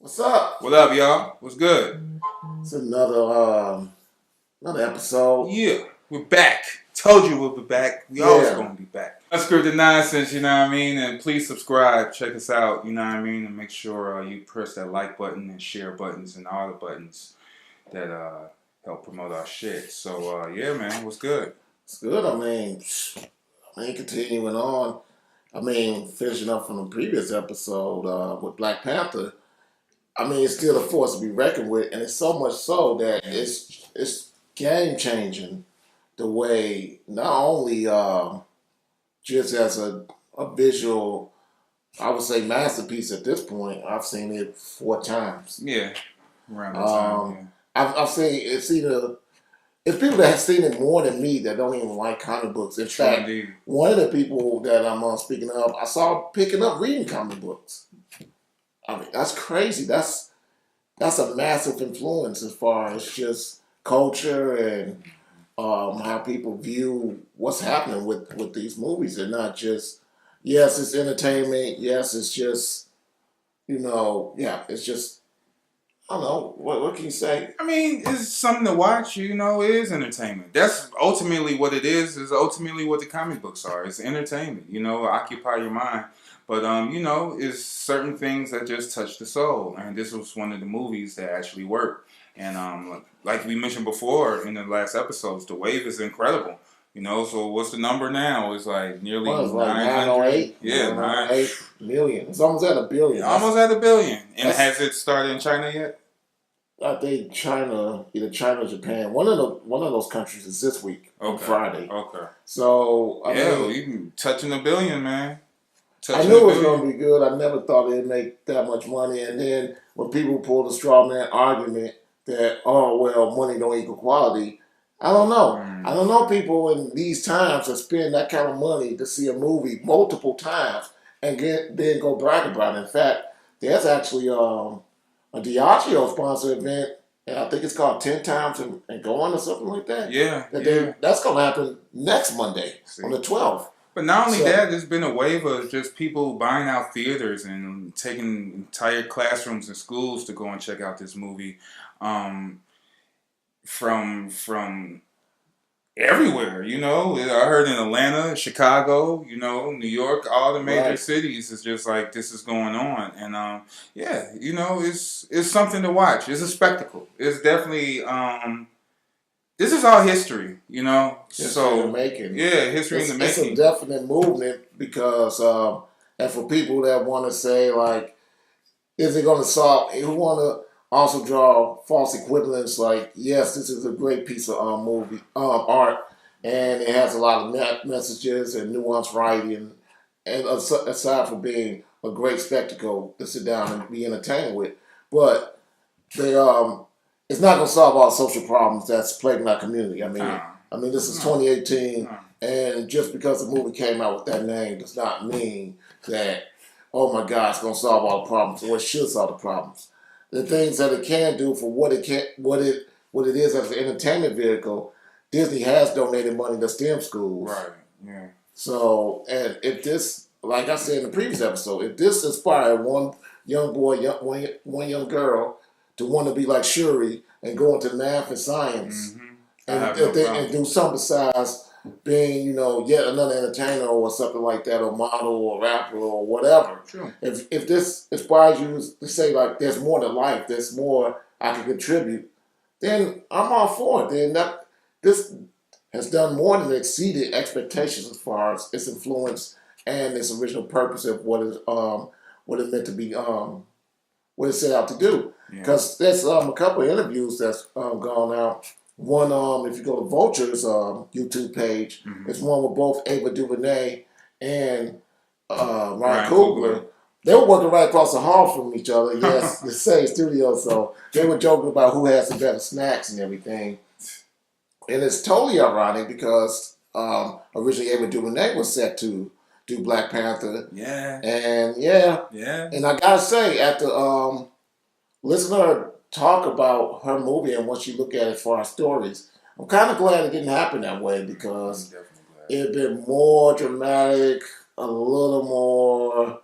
What's up? What up, y'all? What's good? It's another episode. Yeah, we're back. Told you we'll be back. We always gonna be back. Unscripted Nonsense, you know what I mean? And please subscribe. Check us out, you know what I mean? And make sure you press that like button and share buttons and all the buttons that help promote our shit. So, yeah, man, what's good? It's good. Continuing on. Finishing up from the previous episode with Black Panther. It's still a force to be reckoned with, and it's so much so that it's game changing the way not only just as a visual, I would say masterpiece at this point. I've seen it 4 times. Yeah, around the time. Yeah. I've seen it's people that have seen it more than me that don't even like comic books. In fact, indeed. One of the people that I'm speaking of, I saw picking up reading comic books. That's crazy. That's a massive influence as far as just culture and how people view what's happening with these movies. They're not just, yes, it's entertainment. Yes, it's just, it's just, I don't know. What can you say? It's something to watch, it is entertainment. That's ultimately what it is ultimately what the comic books are. It's entertainment, occupy your mind. But, it's certain things that just touch the soul. And this was one of the movies that actually worked. And like we mentioned before in the last episodes, the wave is incredible. So what's the number now? It's like nearly 908. Yeah, 908 million. It's almost at a billion. Almost at a billion. And has it started in China yet? I think either China or Japan. One of those countries is this week on Friday. Okay. So you can touching a billion, man. I knew it was going to be good. I never thought it'd make that much money. And then when people pull the straw man argument that, money don't equal quality, I don't know. I don't know people in these times that spend that kind of money to see a movie multiple times and then go brag about it. In fact, there's actually a Diageo sponsored event, and I think it's called 10 Times and Go On or something like that. Yeah. That's going to happen next Monday on the 12th. But not only that, there's been a wave of just people buying out theaters and taking entire classrooms and schools to go and check out this movie from everywhere, I heard in Atlanta, Chicago, New York, all the major cities is just like this is going on. And it's something to watch. It's a spectacle. It's definitely this is all history, History in the making. Yeah, history in the making. It's a definite movement because, and for people that want to say, like, is it going to solve, who want to also draw false equivalence, like, yes, this is a great piece of art, and it has a lot of messages and nuanced writing, and aside from being a great spectacle to sit down and be entertained with, but they it's not going to solve all the social problems that's plaguing our community. This is 2018, and just because the movie came out with that name does not mean that, oh my God, it's going to solve all the problems, or it should solve the problems. The things that it can do for what it is as an entertainment vehicle, Disney has donated money to STEM schools. Right. Yeah. So, and if this, like I said in the previous episode, if this inspired one young boy, one young girl to want to be like Shuri and go into math and science, and do something besides being, yet another entertainer or something like that, or model or rapper or whatever. Sure. If this inspires you to say, like, there's more to life, there's more I can contribute, then I'm all for it. Then this has done more than exceeded expectations as far as its influence and its original purpose of what it meant to be, what it set out to do. Because there's a couple of interviews that's gone out. One, if you go to Vulture's YouTube page, it's one with both Ava DuVernay and Ryan Coogler. They were working right across the hall from each other. Yes, the same studio. So they were joking about who has the better snacks and everything. And it's totally ironic because originally Ava DuVernay was set to do Black Panther. Yeah. And and I gotta say, after listening to her talk about her movie and what she looked at as far as stories, I'm kind of glad it didn't happen that way because it'd been more dramatic, a little more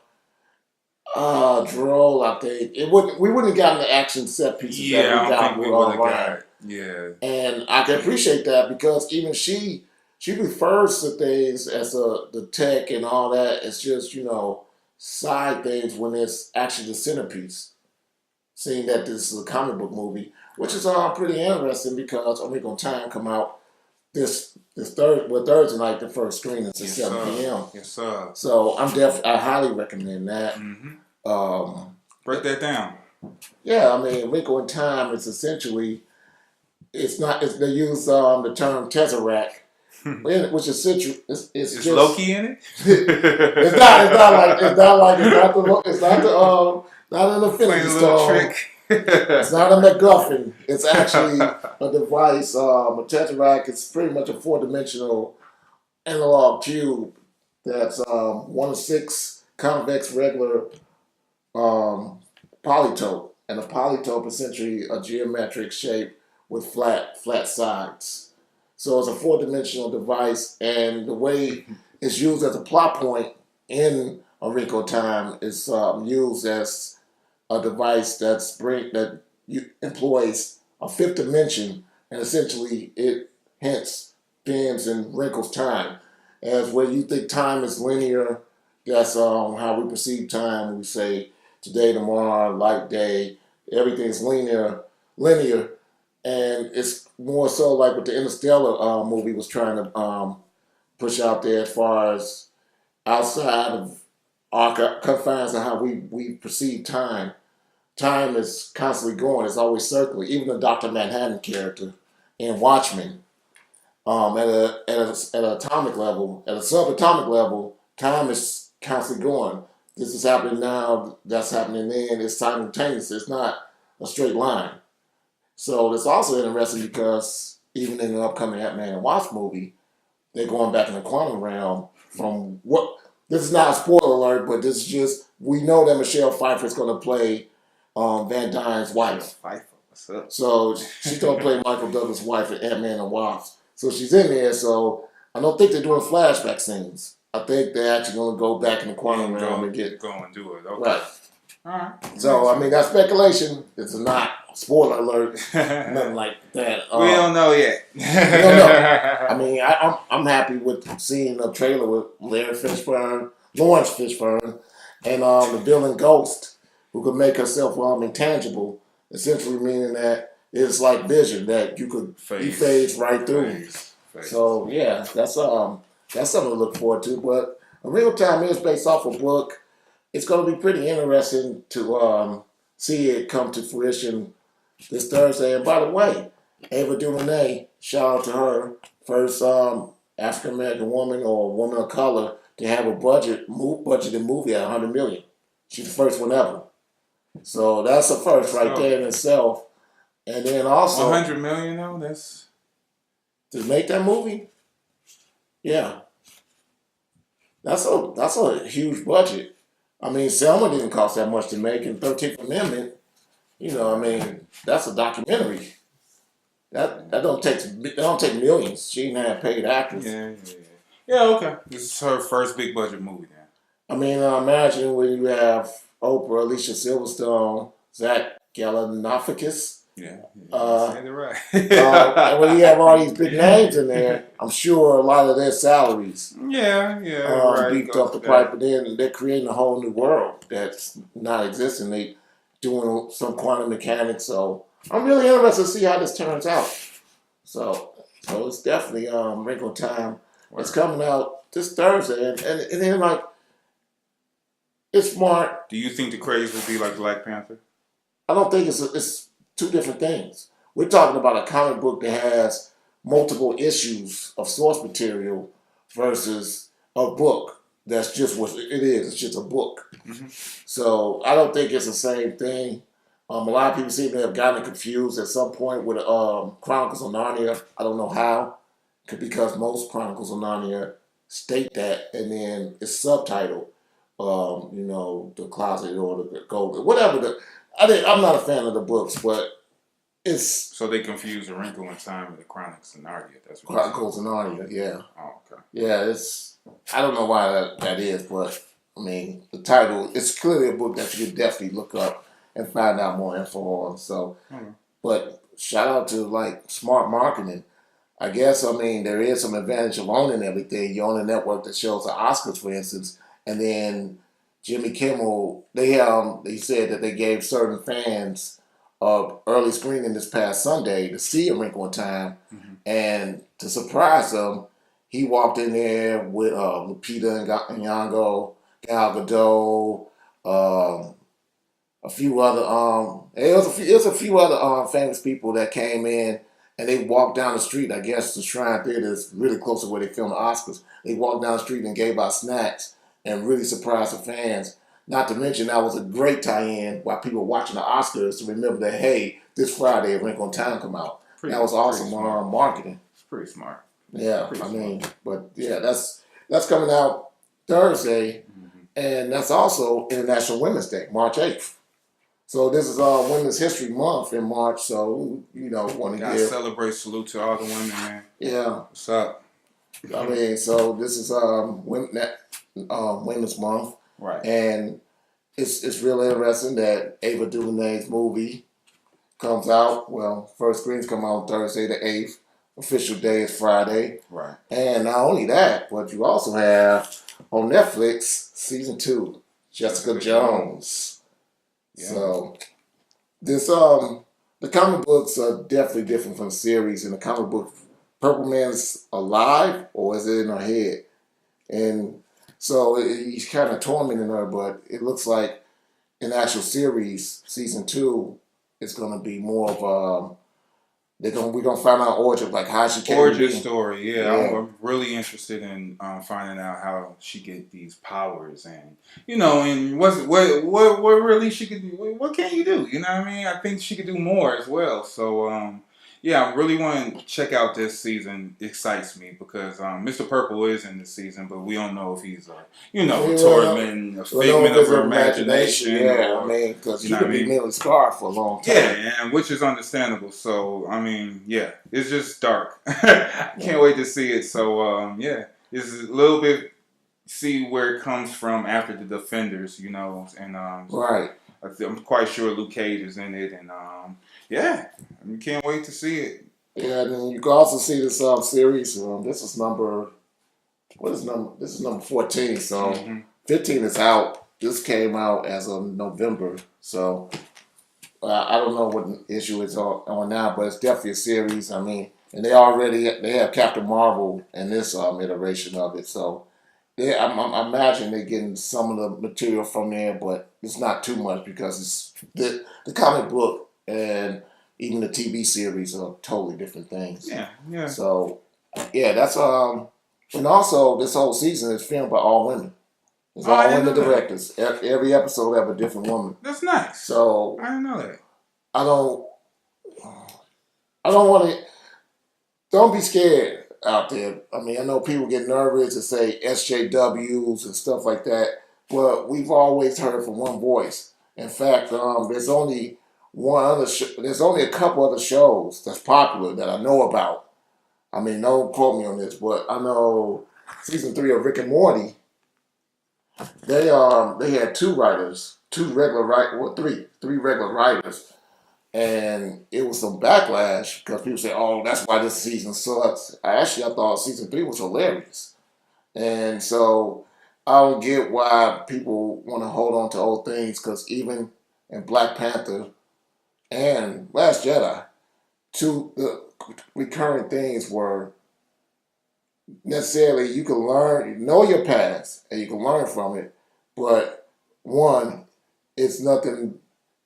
Droll, I think we wouldn't have gotten the action set pieces that Yeah, I we don't got think we with would have Ryan. got. Yeah. And I can appreciate that because even she refers to things as the tech and all that. It's just side things when it's actually the centerpiece. Seeing that this is a comic book movie, which is pretty interesting because Wrinkle in Time come out this Thursday night. The first screening is at 7 p.m. Yes, sir. So I highly recommend that. Break that down. Yeah, I mean, Wrinkle in Time is essentially they use the term tesseract, which is it's just Loki in it. it's not an Infinity Stone. It's not a MacGuffin. It's actually a device. A tesseract is pretty much a four-dimensional analog cube that's 1 of 6 convex regular polytope, and a polytope is essentially a geometric shape with flat sides. So it's a four-dimensional device, and the way it's used as a plot point in A Wrinkle in Time is used as a device that employs a fifth dimension, and essentially it hence bends and wrinkles time. As where you think time is linear, that's how we perceive time. We say today, tomorrow, light day, everything's linear, and it's more so like what the Interstellar movie was trying to push out there as far as outside of our confines of how we perceive time. Time is constantly going. It's always circling. Even the Dr. Manhattan character in Watchmen, at an atomic level, at a subatomic level, time is constantly going. This is happening now. That's happening then. It's simultaneous. It's not a straight line. So it's also interesting because even in the upcoming Ant-Man and Wasp movie, they're going back in the quantum realm from what. This is not a spoiler alert, but this is just we know that Michelle Pfeiffer is going to play Van Dyne's wife. Pfeiffer, what's up? So she's going to play Michael Douglas' wife in Ant-Man and Wasp. So she's in there. So I don't think they're doing flashback scenes. I think they're actually going to go back in the quantum realm and go and do it. Okay. Right. All right. So I mean, that's speculation. It's not spoiler alert. Nothing like that. We don't know yet. We don't know. I mean, I'm happy with seeing a trailer with Lawrence Fishburne, and the villain Ghost, who could make herself intangible, essentially meaning that it's like Vision, that you could he fades right through. So yeah, that's something to look forward to. But A Wrinkle in Time is based off a book. It's going to be pretty interesting to see it come to fruition this Thursday. And by the way, Ava DuVernay, shout out to her, first African American woman or woman of color to have a budgeted movie at $100 million. She's the first one ever. So that's a first right there in itself. And then also $100 million though, that's to make that movie. Yeah, that's a huge budget. I mean, Selma didn't cost that much to make, and 13th Amendment, I mean, that's a documentary. That don't take millions. She didn't have paid actors. Yeah, okay. This is her first big budget movie then. I mean, imagine when you have Oprah, Alicia Silverstone, Zach Galifianakis. Yeah, saying it right. And when you have all these big names in there, I'm sure a lot of their salaries right, beefed up the pipe, but then they're creating a whole new world that's not existing. They doing some quantum mechanics, so I'm really interested to see how this turns out. So it's definitely Wrinkle in Time. It's coming out this Thursday, and then like it's smart. Do you think the craze will be like Black Panther? I don't think it's two different things. We're talking about a comic book that has multiple issues of source material versus a book that's just what it is. It's just a book. Mm-hmm. So I don't think it's the same thing. A lot of people seem to have gotten confused at some point with Chronicles of Narnia. I don't know how, because most Chronicles of Narnia state that, and then it's subtitled, the closet or the gold, whatever. I'm not a fan of the books, but it's so they confuse A Wrinkle in Time with the Chronicles of Narnia. That's what Chronicles of Narnia. Yeah. Oh, okay. Yeah, I don't know why that is, but I mean, the title, it's clearly a book that you could definitely look up and find out more info on. So, but shout out to like smart marketing. I guess, I mean, there is some advantage of owning everything. You own a network that shows the Oscars, for instance, and then Jimmy Kimmel, they said that they gave certain fans early screening this past Sunday to see A Wrinkle in Time, and to surprise them, he walked in there with Lupita Nyong'o, Gal Gadot, a few other it was a few other famous people that came in, and they walked down the street. I guess the Shrine Theater is really close to where they filmed the Oscars. They walked down the street and gave out snacks and really surprised the fans. Not to mention that was a great tie-in while people were watching the Oscars to remember that, hey, this Friday A Wrinkle in Time come out. That was awesome marketing. It's pretty smart. Yeah, I mean, but yeah, that's coming out Thursday, and that's also International Women's Day, March 8th. So this is Women's History Month in March, so want to celebrate, salute to all the women, man. Yeah. What's up? I mean, so this is Women's Month, right? And it's really interesting that Ava DuVernay's movie comes out. Well, first screens come out Thursday the 8th. Official day is Friday. Right. And not only that, but you also have on Netflix season 2, Jessica Jones. Yeah. So this the comic books are definitely different from the series. In the comic book, Purple Man's alive, or is it in her head? And so he's kind of tormenting her, but it looks like in the actual series, season 2, it's going to be more of we're gonna find out origin, like how she came. Origin story, yeah. I'm really interested in finding out how she get these powers, and and what really she could do. What can you do? You know what I mean? I think she could do more as well. So yeah, I really want to check out this season. It excites me because Mr. Purple is in this season, but we don't know if he's a torment, a figment of her imagination. Yeah, I mean, because he could be mentally scarred for a long time. Yeah, and which is understandable. So I mean, yeah, it's just dark. I can't wait to see it. So yeah, it's a little bit see where it comes from after the Defenders, and right. I'm quite sure Luke Cage is in it, and yeah, I can't wait to see it. Yeah, and then you can also see this series. This is number 14. So 15 is out. This came out as of November. So I don't know what issue it's on now, but it's definitely a series. I mean, and they have Captain Marvel in this iteration of it. So I imagine they're getting some of the material from there, but it's not too much because it's the comic book and even the TV series are totally different things. Yeah. So yeah, that's and also this whole season is filmed by all women. It's all women directors. Every episode have a different woman. That's nice. So I didn't know that. I don't want to. Don't be scared out there. I mean, I know people get nervous and say SJWs and stuff like that, but we've always heard from one voice. In fact, there's only there's only a couple other shows that's popular that I know about. I mean, don't quote me on this, but I know season 3 of Rick and Morty. They had 2 writers, 2 regular writers, or 3 regular writers, and it was some backlash because people say, "Oh, that's why this season sucks." I thought season 3 was hilarious, and so I don't get why people want to hold on to old things because even in Black Panther and Last Jedi, 2 the recurring things were necessarily you can know your past and you can learn from it, but one, it's nothing.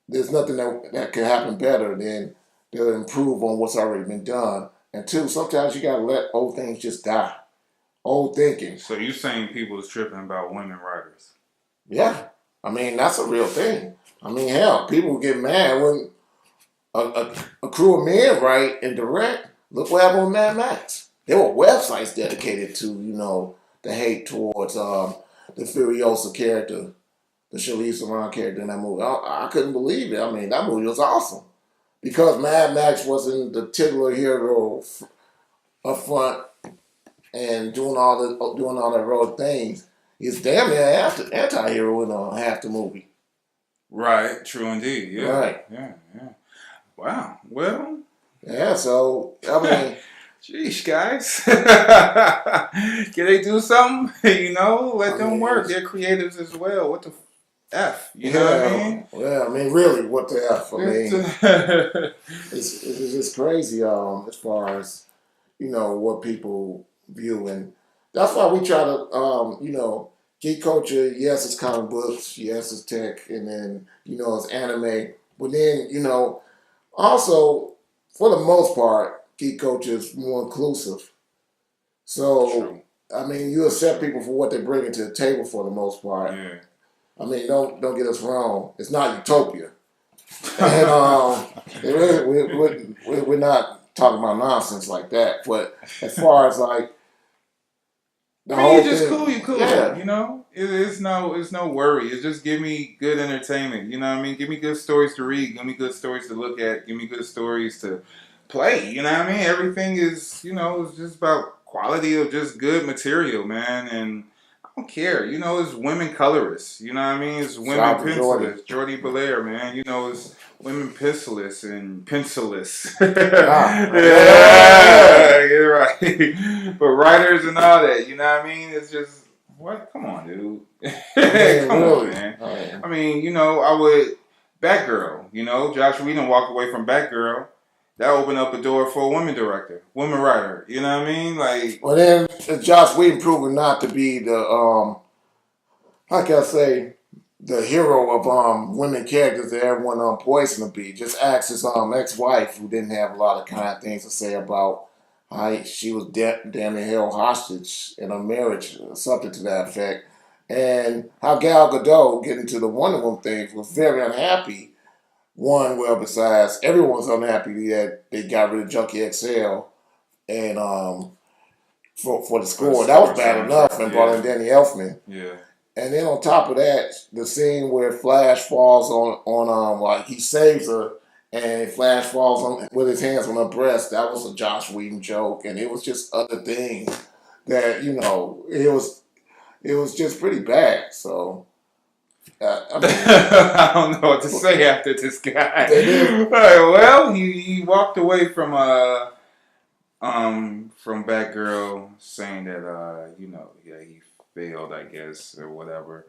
There's nothing that can happen better than to improve on what's already been done. And 2, sometimes you gotta let old things just die. Old thinking. So you saying people is tripping about women writers? Yeah, I mean that's a real thing. I mean, hell, people get mad when a crew of men write and direct. Look what happened with Mad Max. There were websites dedicated to the hate towards the Furiosa character, the Charlize Theron character in that movie. I couldn't believe it. I mean, that movie was awesome because Mad Max wasn't the titular hero up front and doing all the heroic things. he's damn near anti-hero in half the movie. Right. True indeed. Yeah. Right. Yeah. Yeah. Wow. Well. Yeah. So I mean, Sheesh, guys. Can they do something? Let them work. They're creatives as well. What the F? You know what I mean? Well, I mean, really, what the F? I mean, it's just crazy. As far as what people view, and that's why we try to, geek culture. Yes, it's comic books. Yes, it's tech, and then it's anime. But then also for the most part, geek culture is more inclusive. So True. I mean, you accept people for what they bring to the table for the most part. Yeah. I mean, don't get us wrong. It's not utopia, and we're not talking about nonsense like that. But as far as like the whole you're just thing, cool. You cool. yeah. It's no worry. It's just give me good entertainment. You know what I mean? Give me good stories to read. Give me good stories to look at. Give me good stories to play. You know what I mean? Everything is it's just about quality of just good material, man. And I don't care. It's women colorists. You know what I mean? It's women Shout out to Jordy. pencilists. Jordy Belair, man. It's women pencilists and pencilists. Yeah, you're right. But writers and all that, you know what I mean? It's just what? Come on, dude. Come on, man. Right. I mean, I would Batgirl. Josh Whedon walked away from Batgirl. That opened up a door for a woman director, woman writer. You know what I mean? Like, well, then Joss Whedon proven not to be the how can I say, the hero of women characters that everyone poised him to be. Just ask his ex-wife, who didn't have a lot of kind things to say about how she was damn near held hostage in a marriage, or something to that effect, and how Gal Gadot, getting to the Wonder Woman thing, was very unhappy. Besides, everyone's unhappy that they got rid of Junkie XL and for the score. That was bad enough, and brought in Danny Elfman. Yeah. And then on top of that, the scene where Flash falls on like he saves her, and Flash falls on with his hands on her breast. That was a Josh Whedon joke, and it was just other things that it was just pretty bad. So I mean, I don't know what to say after this guy. Well, he walked away from Batgirl saying that he failed, I guess, or whatever.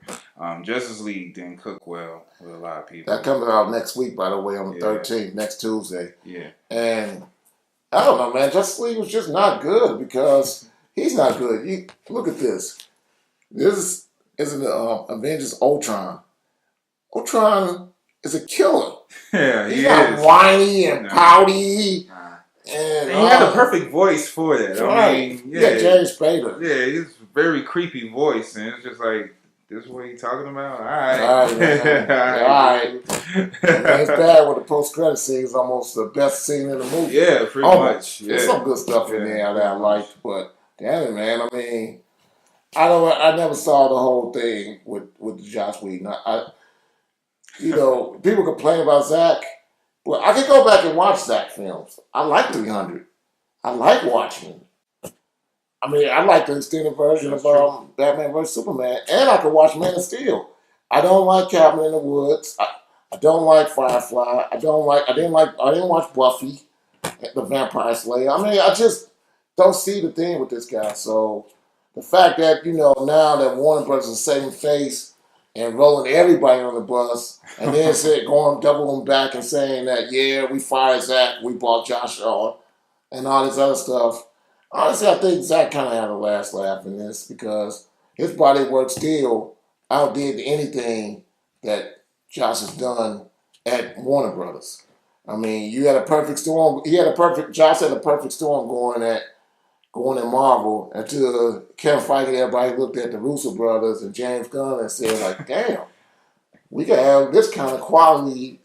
Justice League didn't cook well with a lot of people. That comes out next week, by the way, on the 13th, next Tuesday. Yeah. And I don't know, man. Justice League was just not good because he's not good. Look at this. This is an Avengers Ultron. Ultron is a killer. Yeah, he's not whiny and pouty. And he had a perfect voice for that. Right. I mean, James Spader. Yeah, he's very creepy voice, and it's just like, this is what he's talking about? All right. All right. James Spader with the post-credit scene is almost the best scene in the movie. Yeah, pretty much. Yeah. There's some good stuff in there that I liked, but damn it, man. I mean, I never saw the whole thing with Josh Whedon. People complain about Zach. Well, I can go back and watch Zach films. I like 300. I like Watchmen. I mean, I like the extended version of Batman vs Superman, and I can watch Man of Steel. I don't like Cabin in the Woods. I don't like Firefly. I didn't watch Buffy, the Vampire Slayer. I mean, I just don't see the thing with this guy. So the fact that now that Warner Brothers is saving face and rolling everybody on the bus, and then going doubling back and saying that, yeah, we fired Zach, we brought Josh on, and all this other stuff. Honestly, I think Zach kind of had a last laugh in this because his body work still outdid anything that Josh has done at Warner Brothers. I mean, you had a perfect storm. Josh had a perfect storm going at Marvel until Kevin Feige and everybody looked at the Russo brothers and James Gunn and said, like, damn, we can have this kind of quality.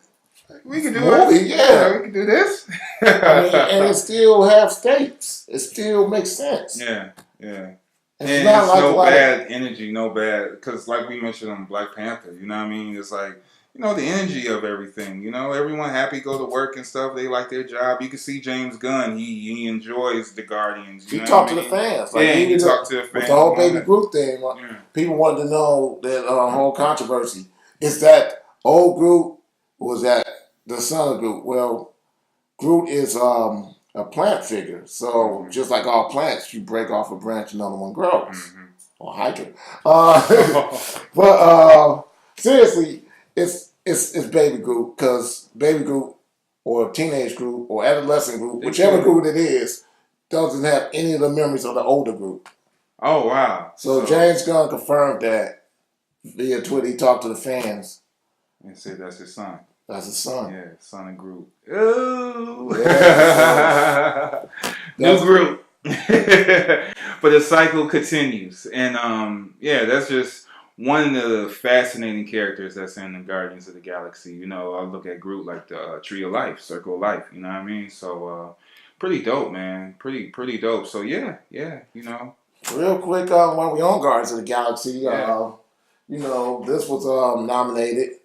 We can do movie, it. Yeah, we can do this. I mean, and it still have stakes. It still makes sense. Yeah. And it's not like bad energy, no bad, because like we mentioned on Black Panther, you know what I mean? It's like, the energy of everything. Everyone happy, go to work and stuff. They like their job. You can see James Gunn. He enjoys the Guardians. You He know what talked I to the mean? fans. Yeah, Like and he even talked to the with the fans whole and all Baby that. Groot thing, Yeah. people wanted to know that whole controversy. Is that old Groot or was that the son of Groot? Well, Groot is a plant figure. So just like all plants, you break off a branch, another one grows. Or Hydra. But seriously, it's Baby Groot because Baby Groot or Teenage Groot or Adolescent Groot, whichever Groot it is, doesn't have any of the memories of the older Groot. Oh wow! So James Gunn confirmed that via Twitter. He talked to the fans and said that's his son. That's his son. Yeah, son of Groot. Ooh. Yeah, New Groot. But the cycle continues. And that's just one of the fascinating characters that's in the Guardians of the Galaxy. I look at Groot like the Tree of Life, Circle of Life, you know what I mean? So pretty dope, man. Pretty dope. So yeah. Real quick, while we on Guardians of the Galaxy, Yeah. this was nominated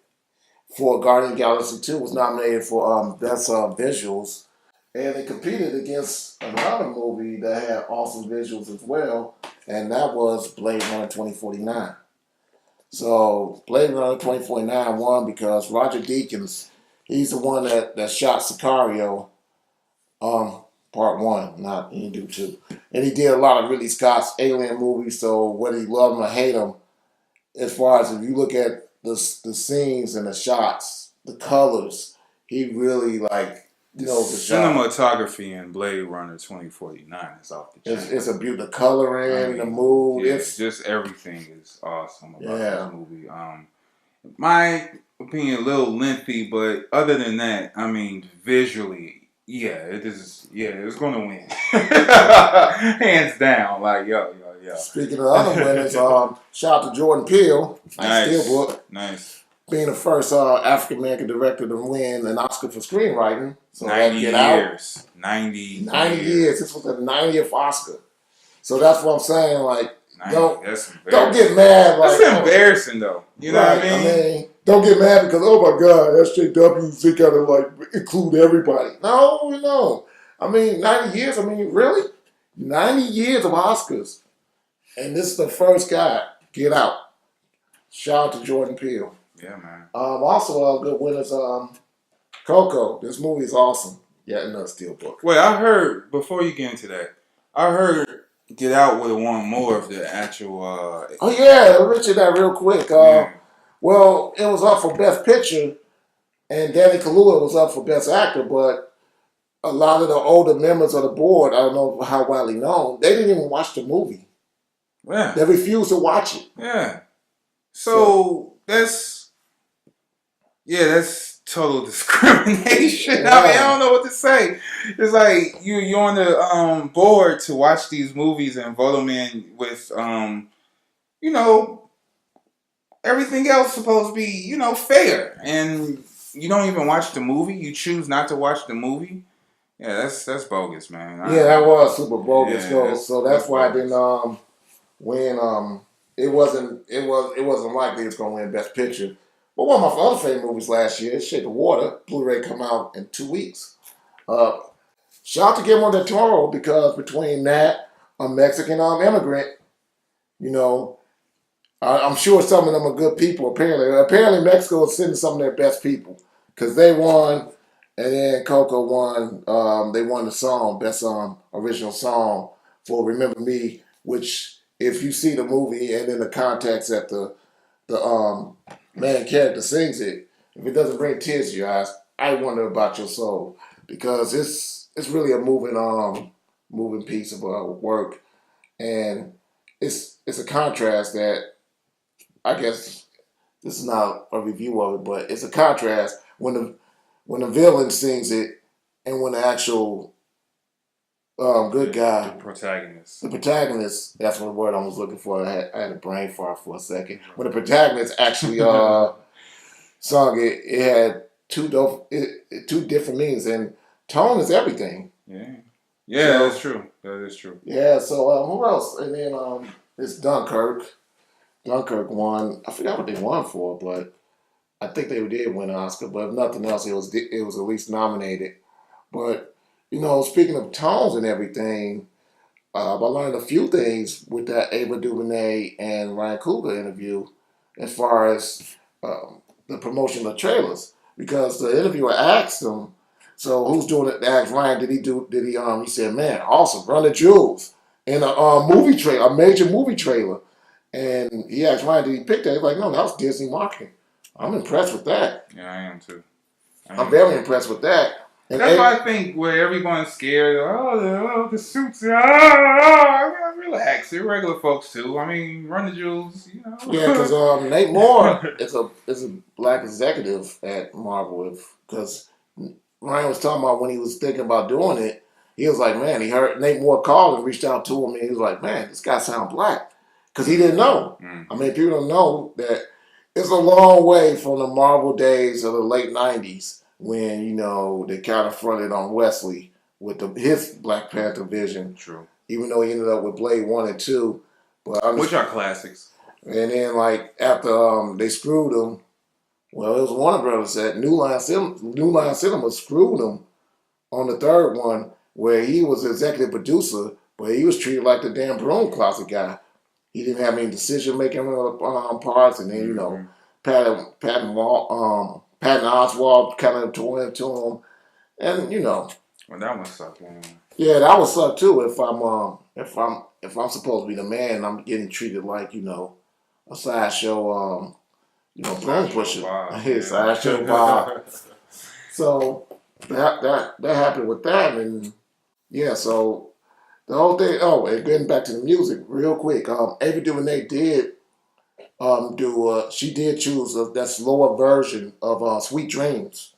for Guardian Galaxy 2 was nominated for Best Visuals. And it competed against another movie that had awesome visuals as well, and that was Blade Runner 2049. So Blade Runner 2049 won because Roger Deakins, he's the one that shot Sicario, part one, he didn't do two. And he did a lot of Ridley Scott's Alien movies, so whether you love him or hate him, as far as if you look at the scenes and the shots, the colors, he really knows the cinematography in Blade Runner 2049 is off the chain. It's a beauty, the coloring, the mood. Yeah, just everything is awesome about this movie. My opinion, a little lengthy, but other than that, visually, it's gonna win, hands down. Yo. Speaking of other winners, shout out to Jordan Peele, Steelbook. Nice. Being the first African American director to win an Oscar for screenwriting. So 90 years. 90 years. This was the 90th Oscar. So that's what I'm saying. Don't get mad. That's embarrassing, though. You know what I mean? Don't get mad because, oh my God, SJWs, got to include everybody. No. 90 years. Really? 90 years of Oscars. And this is the first guy. Get out. Shout out to Jordan Peele. Yeah, man. Also, good winners, Coco. This movie is awesome. Yeah, another Steelbook. Wait, I heard, before you get into that, I heard Get Out would have won more of the actual... Oh, yeah. I'll mention that real quick. Well, it was up for Best Picture, and Danny Kaluuya was up for Best Actor, but a lot of the older members of the board, I don't know how widely known, they didn't even watch the movie. Yeah. They refused to watch it. Yeah. So that's total discrimination. Yeah. I don't know what to say. It's like you're on the board to watch these movies and vote them in with everything else supposed to be fair, and you don't even watch the movie. You choose not to watch the movie. Yeah, that's bogus, man. That was super bogus. Yeah, so that's why I didn't win. It wasn't likely it's gonna win Best Picture. But one of my other favorite movies last year, Shape of Water, Blu-ray come out in 2 weeks. Shout out to Guillermo del Toro because between that, a Mexican immigrant, I'm sure some of them are good people. Apparently Mexico is sending some of their best people because they won, and then Coco won. They won the song, best original song for "Remember Me," which if you see the movie and in the context that the main character sings it, if it doesn't bring tears to your eyes, I wonder about your soul because it's really a moving piece of work, and it's a contrast that I guess this is not a review of it, but it's a contrast when the villain sings it and when the actual good guy, the protagonist, that's what the word I was looking for. I had a brain fart for a second. When the protagonist actually sung it, it had two different meanings, and tone is everything. Yeah, that's true. That is true. Yeah, so who else? And then it's Dunkirk. Dunkirk won. I forgot what they won for, but I think they did win an Oscar, but if nothing else, it was at least nominated. But speaking of tones and everything, I learned a few things with that Ava DuVernay and Ryan Coogler interview, as far as the promotion of trailers, because the interviewer asked him, "So who's doing it?" They asked Ryan, "Did he do? Did he?" He said, "Man, awesome, Run the Jewels in a movie trailer, a major movie trailer." And he asked Ryan, "Did he pick that?" He's like, "No, that was Disney marketing." I'm impressed with that. Yeah, I am too. I'm very impressed with that. And that's why I think where everyone's scared, the suits, relax. They're regular folks too. I mean, Run the Jewels, Yeah, because Nate Moore is a black executive at Marvel. Because Ryan was talking about when he was thinking about doing it, he was like, man, he heard Nate Moore called and reached out to him, and he was like, man, this guy sounds black. Because he didn't know. I mean, people don't know that it's a long way from the Marvel days of the late 90s when, they kind of fronted on Wesley with his Black Panther vision. True. Even though he ended up with Blade 1 and 2. Which are classics. And then, after they screwed him, well, it was Warner Brothers that New Line Cinema screwed him on the third one, where he was the executive producer, but he was treated like the Dan Broom Closet guy. He didn't have any decision-making parts, and then, Patton Oswalt kind of tore into him, and Well, that one sucked. Man. Yeah, that would suck too. If I'm supposed to be the man, and I'm getting treated like a sideshow, bone pusher, his sideshow Bob. So that happened with that, and yeah, so the whole thing. Oh, and getting back to the music real quick. Ava DuVernay did she did choose that slower version of Sweet Dreams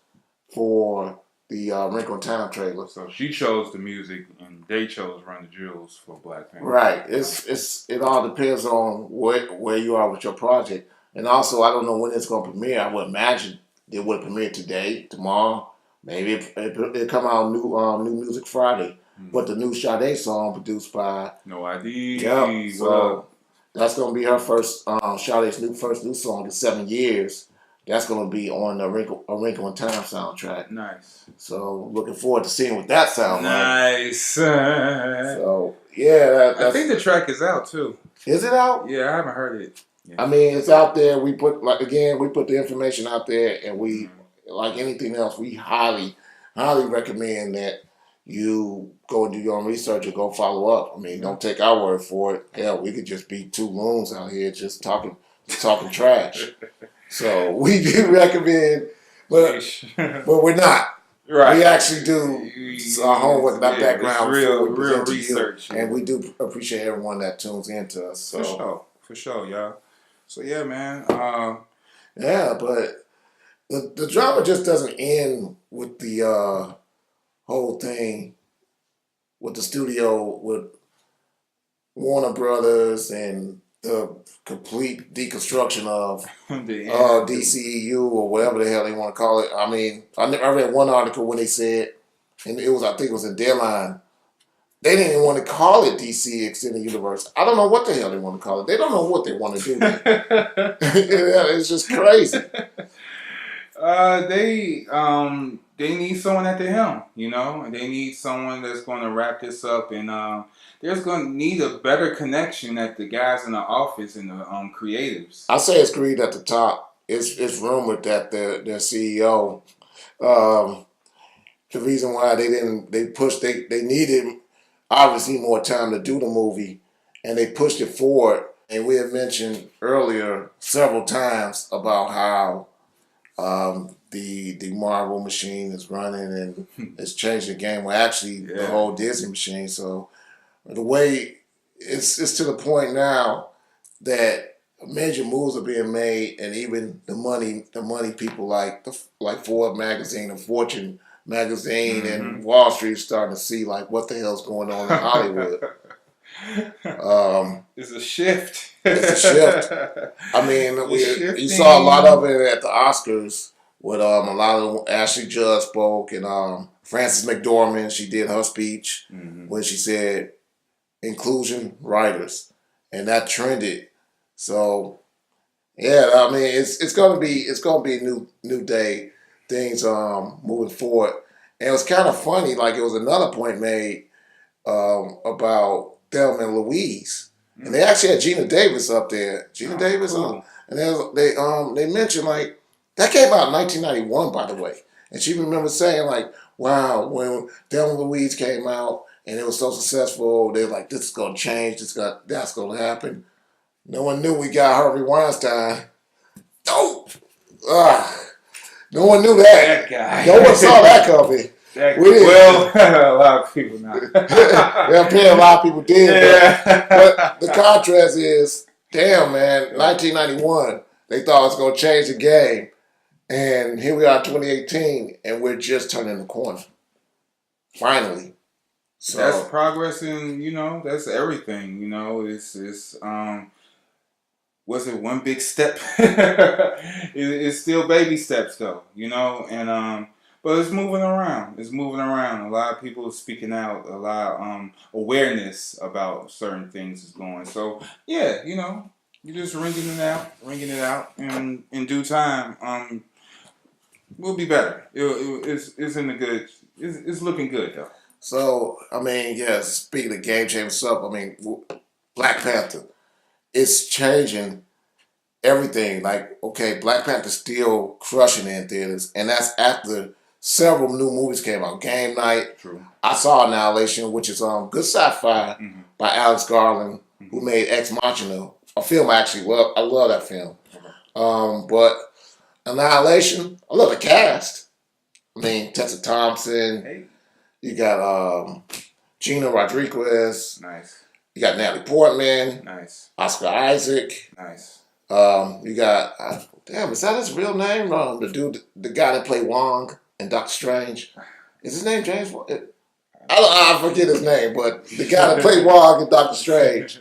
for the Wrinkle in Time trailer. So she chose the music, and they chose Run the Jewels for Black Panther. Right. It all depends on where you are with your project, and also I don't know when it's going to premiere. I would imagine it would premiere today, tomorrow, maybe it come out New Music Friday. But the new Sade song produced by No ID. Yeah. So that's going to be her first Sade's first new song in 7 years. That's going to be on the Wrinkle in Time soundtrack. Nice. So looking forward to seeing what that sounds like. Nice. So yeah, I think the track is out too. Is it out? Yeah, I haven't heard it. Yeah. I mean, it's out there. We put the information out there, and we like anything else, we highly recommend that you go and do your own research or go follow up. I mean, don't take our word for it. Hell, we could just be two loons out here just talking trash. So we do recommend, but we're not. Right. We actually do our homework, our background, real research, and we do appreciate everyone that tunes into us. So. For sure, y'all. So yeah, man. Yeah, but the drama just doesn't end with the whole thing with the studio, with Warner Brothers, and the complete deconstruction of DCEU or whatever the hell they want to call it. I mean, I read one article when they said, and I think it was in Deadline, they didn't even want to call it DC Extended Universe. I don't know what the hell they want to call it. They don't know what they want to do. It's just crazy. They need someone at the helm, and they need someone that's going to wrap this up, and there's going to need a better connection at the guys in the office and the creatives. I say it's greed at the top. It's rumored that their CEO, the reason why they needed obviously more time to do the movie, and they pushed it forward. And we have mentioned earlier several times about how the Marvel machine is running and it's changed the game. Well, actually, the whole Disney machine. So the way it's to the point now that major moves are being made, and even the money people like Ford magazine and Fortune magazine and Wall Street is starting to see like what the hell's going on in Hollywood. It's a shift. It's a shift. I mean, you saw a lot of it at the Oscars with a lot of Ashley Judd spoke, and Frances McDormand, she did her speech when she said inclusion writers, and that trended. So Yeah, I mean it's gonna be a new day, things moving forward. And it was kind of funny, like it was another point made about Thelma and Louise. And they actually had Gina Davis up there. Gina Oh, Davis cool. and they mentioned like that came out in 1991 by the way. And she remember saying like, wow, when Thelma and Louise came out and it was so successful, they were like, this is gonna change, that's gonna happen. No one knew we got Harvey Weinstein. Oh, no one knew that. That guy. No one saw that coming. We didn't. Well, a lot of people now. Yeah, apparently a lot of people did. Yeah. But the contrast is, damn, man, 1991, they thought it was going to change the game. And here we are, 2018, and we're just turning the corner. Finally. So That's progress in, that's everything, it's was it one big step? It's still baby steps though, and but it's moving around. It's moving around. A lot of people are speaking out. A lot of awareness about certain things is going. So yeah, you're just ringing it out, and in due time, we'll be better. It's in the good. It's looking good though. So, I mean, yes, speaking of game changing stuff, I mean, Black Panther, it's changing everything. Like, okay, Black Panther's still crushing it in theaters, and that's after several new movies came out. Game Night, True. I saw Annihilation, which is good sci-fi Mm-hmm. by Alex Garland, who Mm-hmm. made Ex Machina, a film I actually love. I love that film. But Annihilation, I love the cast. I mean, Tessa Thompson, Hey, you got Gina Rodriguez, nice, you got Natalie Portman, nice, Oscar Isaac. nice. You got damn, is that his real name? The dude, the guy that played Wong in Doctor Strange. Is his name James? I forget his name, but the guy that played Wong in Doctor Strange.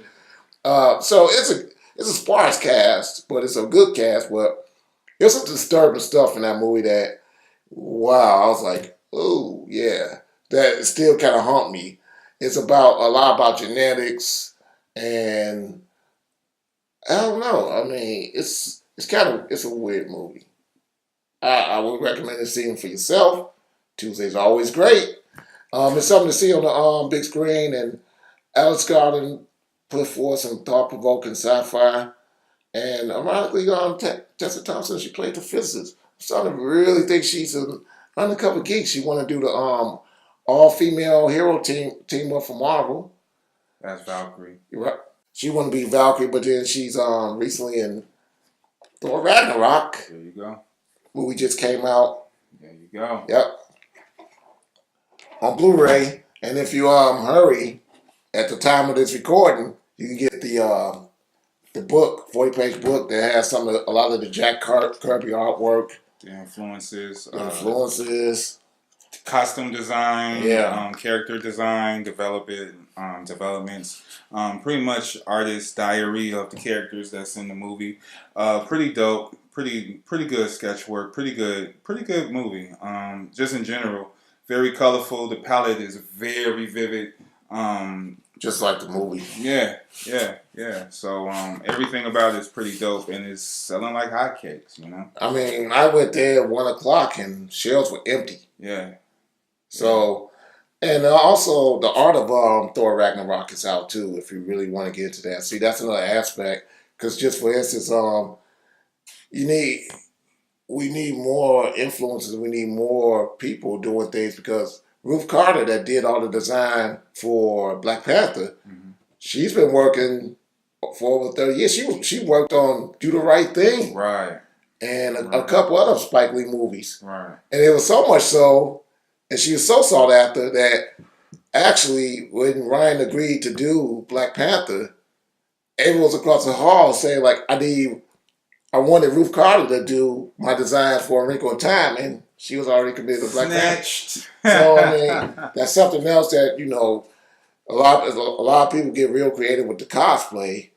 So it's a sparse cast, but it's a good cast. But there's some disturbing stuff in that movie that, wow, I was like, oh yeah, that still kind of haunt me. It's about a lot about genetics, and I don't know. I mean, it's a weird movie. I would recommend seeing it for yourself. Tuesday's always great. It's something to see on the big screen, and Alex Garland put forth some thought-provoking sci-fi. And ironically, Tessa Thompson, she played the physicist. I'm starting to really think she's an undercover geek. She want to do the all-female hero team up for Marvel. That's Valkyrie. You're right. She want to be Valkyrie, but then she's recently in Thor Ragnarok. There you go. Movie just came out. There you go. Yep, on Blu-ray. And if you hurry at the time of this recording, you can get the book, 40-page book that has a lot of the Jack Kirby artwork, The influences, influences. costume design, Yeah. character design, developments, pretty much artist's diary of the characters that's in the movie. Pretty dope, pretty good sketch work, pretty good movie. Just in general, very colorful. The palette is very vivid. Just like the movie. Yeah. So everything about it is pretty dope, and it's selling like hotcakes. I mean, I went there at 1 o'clock and shelves were empty. Yeah. So, and also the art of Thor Ragnarok is out too. If you really want to get into that, see, that's another aspect. Because just for instance, we need more influences. We need more people doing things because Ruth Carter, that did all the design for Black Panther, she's been working for over 30 years. She worked on Do the Right Thing, Right. and a couple other Spike Lee movies. Right. And it was so much so, and she was so sought after that actually when Ryan agreed to do Black Panther, everyone was across the hall saying like, I wanted Ruth Carter to do my designs for A Wrinkle in Time, and she was already committed to Black Snatched. Panther. So I mean, that's something else that a lot of people get real creative with the cosplay.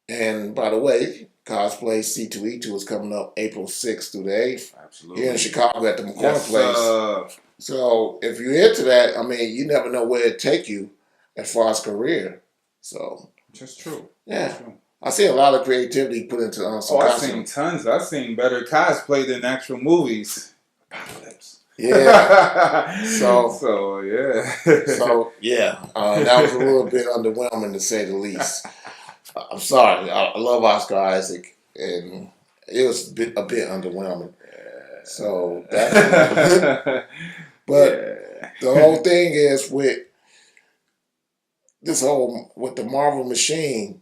And by the way, cosplay C2E2 is coming up April 6th through the 8th Absolutely. here in Chicago at the McCormick Yes, Place. So if you're into that, I mean, you never know where it take you as far as career. So Just true. yeah. Just true. I see a lot of creativity put into some Oh, I've costume. seen tons. I've seen better cosplay than actual movies. Apocalypse. Yeah. So Yeah. that was a little bit underwhelming to say the least. I'm sorry. I love Oscar Isaac, and it was a bit underwhelming. So that, but the whole thing is with with the Marvel machine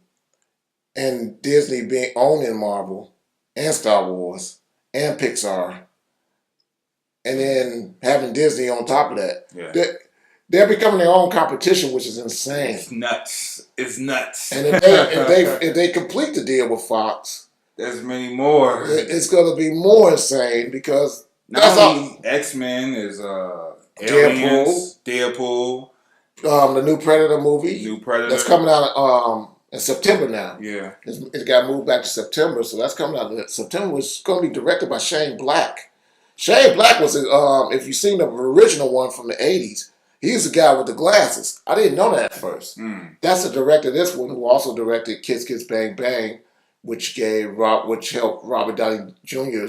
and Disney being owning Marvel and Star Wars and Pixar, and then having Disney on top of that. Yeah. They're becoming their own competition, which is insane. It's nuts. It's nuts. And if they complete the deal with Fox, there's many more. It's going to be more insane because not only X-Men is Aliens, Deadpool, the new Predator movie, that's coming out in September now. Yeah, it got moved back to September, so that's coming out in September. It's going to be directed by Shane Black. Shane Black was, if you've seen the original one from the 80s, he's the guy with the glasses. I didn't know that at first. That's the director of this one, who also directed Kiss Kiss Bang Bang, which helped Robert Downey Jr.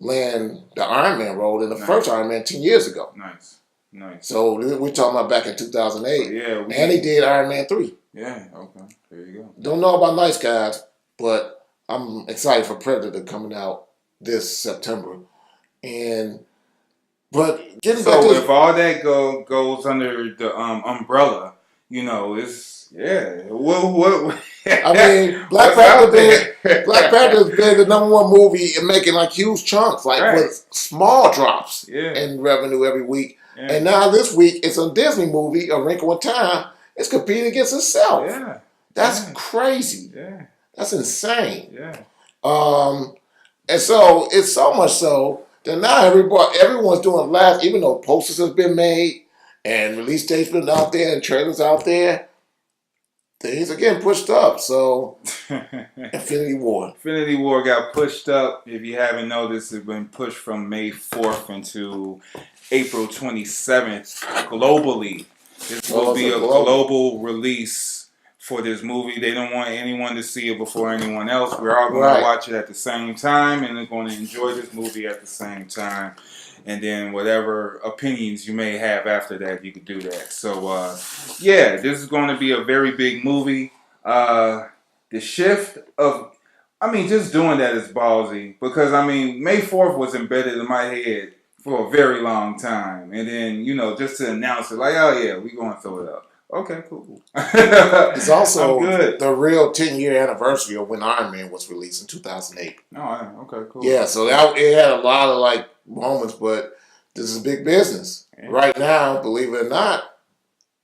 Land the Iron Man role in the first Iron Man 10 years ago. Nice. So we're talking about back in 2008. And he did Iron Man 3. Yeah, okay. There you go. Don't know about Nice Guys, but I'm excited for Predator coming out this September. But getting back to... if all that goes under the umbrella, it's... Yeah. What? I mean, Black Panther's been the #1 movie and making like huge chunks, with small drops in revenue every week. Yeah. And now this week, it's a Disney movie, A Wrinkle in Time. It's competing against itself. Yeah. That's crazy. Yeah. That's insane. Yeah. And so it's so much so that now everyone's doing live, even though posters have been made and release dates been out there and trailers out there. Things are getting pushed up, so Infinity War got pushed up. If you haven't noticed, it's been pushed from May 4th into April 27th globally. This will be a global release for this movie. They don't want anyone to see it before anyone else. We're all going to watch it at the same time, and they're going to enjoy this movie at the same time. And then whatever opinions you may have after that, you could do that. So, this is going to be a very big movie. The shift of, just doing that is ballsy. Because, May 4th was embedded in my head for a very long time. And then, just to announce it, like, oh yeah, we're going to throw it up. Okay, cool. It's also the real 10-year anniversary of when Iron Man was released in 2008. Oh, okay, cool. Yeah, so it had a lot of moments, but this is big business. Yeah. Right now, believe it or not,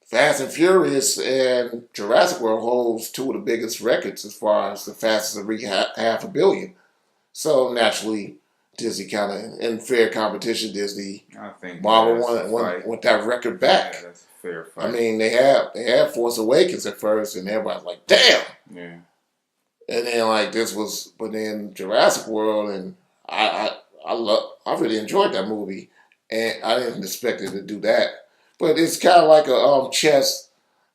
Fast and Furious and Jurassic World holds 2 of the biggest records as far as the fastest to reach $500 million. So naturally, Disney kind of in fair competition. Disney, I think Marvel won that record back. Yeah, that's a fair fight. They had Force Awakens at first, and everybody's like, "Damn!" Yeah. And then but then Jurassic World, and I really enjoyed that movie, and I didn't expect it to do that. But it's kind of like a chess,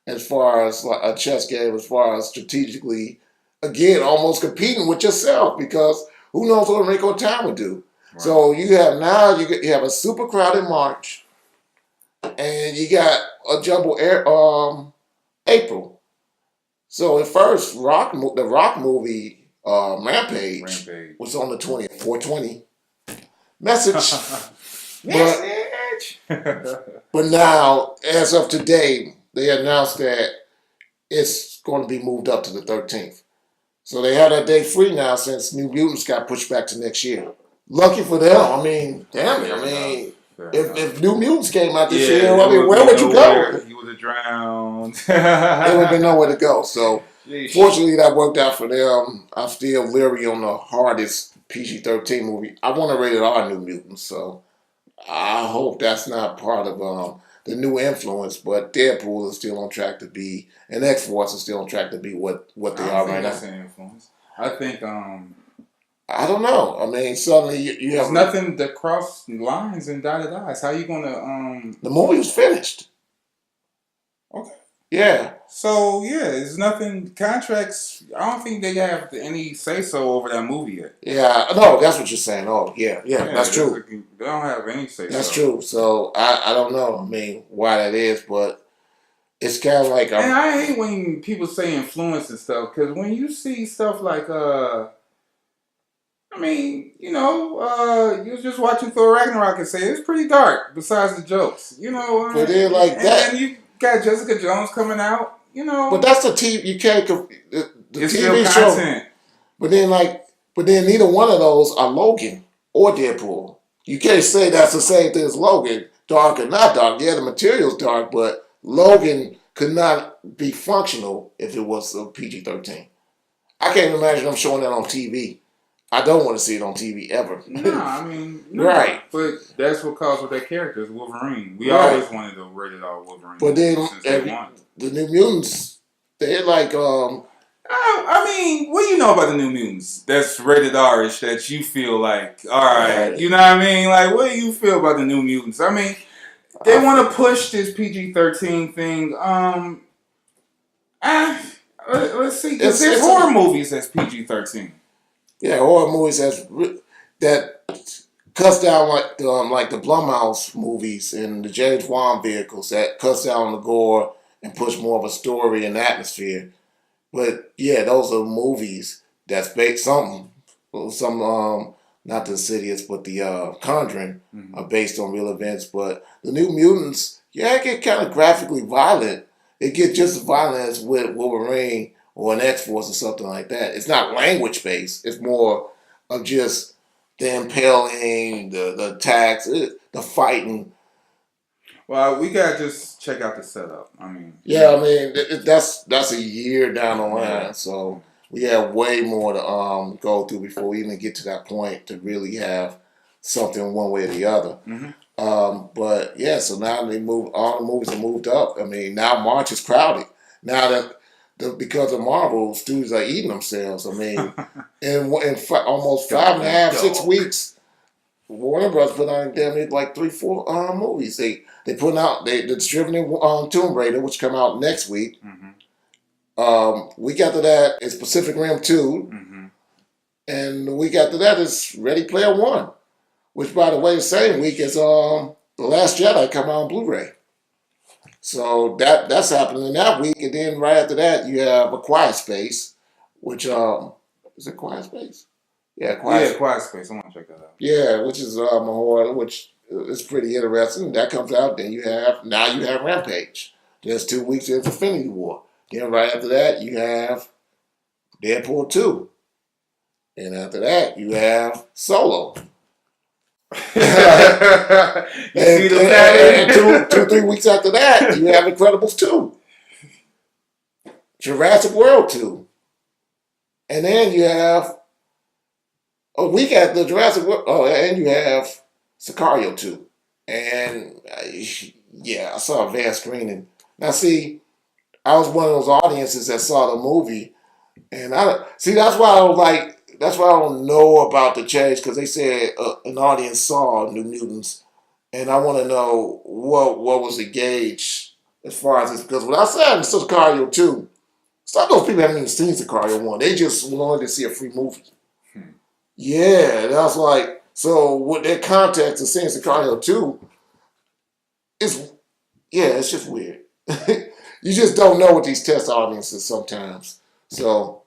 as far as a chess game, as far as strategically, again, almost competing with yourself, because who knows what Wrinkle in Time would do. Right. So you have a super crowded March, and you got a jumbo April. So at first, the Rock movie Rampage was on the 20th, 420. Message. But now, as of today, they announced that it's going to be moved up to the 13th. So they have that day free now since New Mutants got pushed back to next year. Lucky for them. Damn it. If New Mutants came out this year, where would you go? You would have drowned. There would have been nowhere to go. So fortunately, that worked out for them. I'm still leery on the hardest PG-13 movie. I want to rated R New Mutants, so I hope that's not part of the new influence. But Deadpool is still on track to be, and X-Force is still on track to be what they are right now. Influence. I think. I don't know. Suddenly you have nothing that crossed lines and dotted I's. How you gonna? The movie was finished. Okay. Yeah. So yeah, it's nothing. Contracts. I don't think they have any say so over that movie yet. Yeah. No, that's what you're saying. Oh, yeah. Yeah. Yeah, That's true. they don't have any say That's so. true. So I don't know. I mean, why that is, but it's kind of like And I hate when people say influence and stuff, because when you see stuff like I mean, you know, you was just watching Thor Ragnarok and say it's pretty dark. Besides the jokes, you know, but then like and that. then you got Jessica Jones coming out. You know, But that's the TV. You can't the it's TV still show. content. But then neither one of those are Logan or Deadpool. You can't say that's the same thing as Logan. Dark or not dark. Yeah, the material's dark, but Logan could not be functional if it was a PG-13. I can't imagine them showing that on TV. I don't want to see it on TV ever. No, I mean, no. Right. But that's what caused with that character is Wolverine. We Right. always wanted a rated R Wolverine. But then since day one. the New Mutants, they're like I mean, what do you know about the New Mutants? That's rated R-ish that you feel like, all right, you know what I mean? Like, what do you feel about the New Mutants? I mean, they want to push this PG-13 thing. Let's see, because there's horror movies that's PG-13. Yeah, horror movies that cuts down like the Blumhouse movies and the James Wan vehicles that cuts down on the gore and push more of a story and atmosphere. But yeah, those are movies that's based some not the Insidious, but the Conjuring are based on real events. But the New Mutants, yeah, it get kind of graphically violent. It gets just as violent as with Wolverine or an X-Force or something like that. It's not language based. It's more of just the impaling, the attacks, the fighting. Well, we gotta just check out the setup. I mean, yeah, I mean that's a year down the line, so we have way more to go through before we even get to that point to really have something one way or the other. But yeah, so now all the movies have moved up. I mean, now March is crowded. Now that because of Marvel, studios are eating themselves. I mean, in almost 5.5, 6 weeks, Warner Bros. Put on damn near like 3-4 movies. They put out they're distributing Tomb Raider, which come out next week. Week after that is Pacific Rim 2, and the week after that is Ready Player One, which by the way, the same week as The Last Jedi come out on Blu-ray. So that's happening in that week, and then right after that you have A Quiet Space, which is it Quiet Space? Yeah, Quiet Space. I want to check that out. Yeah, which is a horror, which is pretty interesting. That comes out, then you have Rampage. There's 2 weeks into Infinity War. Then right after that you have Deadpool 2, and after that you have Solo. You see the pattern? And 2-3 weeks after that, you have Incredibles 2, Jurassic World 2, and then you have a week after Jurassic World. Oh, and you have Sicario 2, and yeah, I saw a vast screening. Now, see, I was one of those audiences that saw the movie, and that's why I don't like. That's why I don't know about the change, because they said an audience saw New Mutants, and I want to know what was the gauge as far as this. Because when I said Sicario 2, some of those people haven't even seen Sicario 1. They just wanted to see a free movie. Yeah, that was like, so with that context of seeing Sicario 2, it's just weird. You just don't know with these test audiences sometimes. So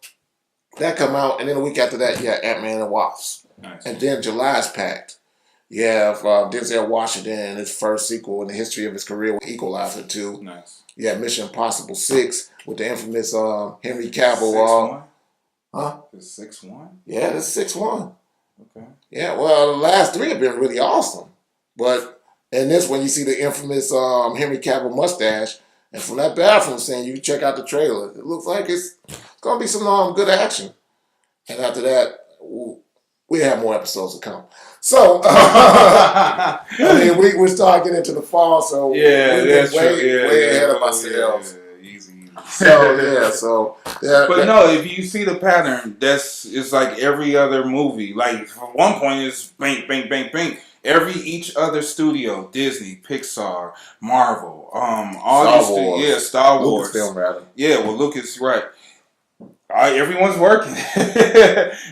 that come out, and then a week after that, you have Ant-Man and Wasp. Nice. And then July is packed. You have Denzel Washington and his first sequel in the history of his career with Equalizer 2. Nice. You have Mission Impossible 6 with the infamous Henry Cavill. 6-1? Huh? It's 6-1? Yeah, that's 6-1. Okay. Yeah, well, the last 3 have been really awesome. But in this one, you see the infamous Henry Cavill mustache. And from that bathroom scene, you check out the trailer. It looks like it's going to be some good action. And after that, we have more episodes to come. So, I mean, we start getting into the fall, so we're way ahead of ourselves. Yeah, easy. So, But no, if you see the pattern, it's like every other movie. Like, at one point, it's bang, bang, bang, bang. Each other studio, Disney, Pixar, Marvel, all Star these Wars. yeah, Star Wars. Lucasfilm, rather. Yeah, well, Lucas, right. Everyone's working.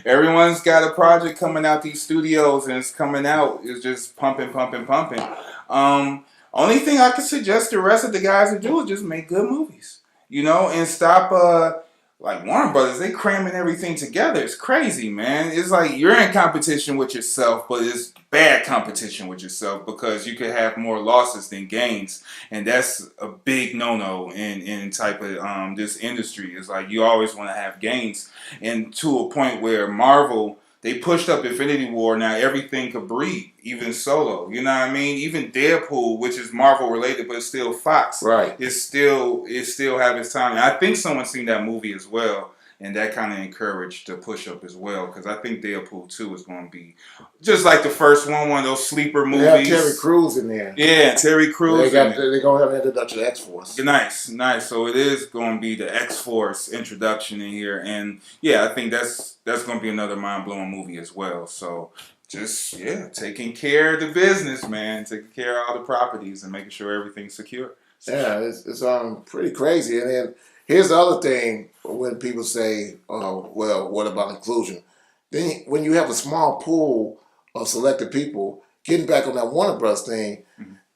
Everyone's got a project coming out these studios, and it's coming out. It's just pumping, pumping, pumping. Only thing I could suggest the rest of the guys to do is just make good movies, and stop. Like Warner Brothers, they cramming everything together. It's crazy, man. It's like you're in competition with yourself, but it's bad competition with yourself because you could have more losses than gains, and that's a big no-no in type of this industry. It's like you always want to have gains, and to a point where Marvel, they pushed up Infinity War. Now everything could breathe, even Solo. You know what I mean? Even Deadpool, which is Marvel related, but it's still Fox. Right. It still have its time. And I think someone seen that movie as well, and that kind of encouraged the push up as well. Because I think Deadpool 2 is going to be just like the first one of those sleeper movies. They have Terry Crews in there. Yeah, Terry Crews. They're going to have an introduction to X-Force. Nice. So it is going to be the X-Force introduction in here, and yeah, I think that's going to be another mind-blowing movie as well. So just taking care of the business, man, taking care of all the properties and making sure everything's secure. Yeah, it's pretty crazy. And then here's the other thing when people say, "Oh, well, what about inclusion?" Then when you have a small pool of selected people, getting back on that Warner Bros. Thing,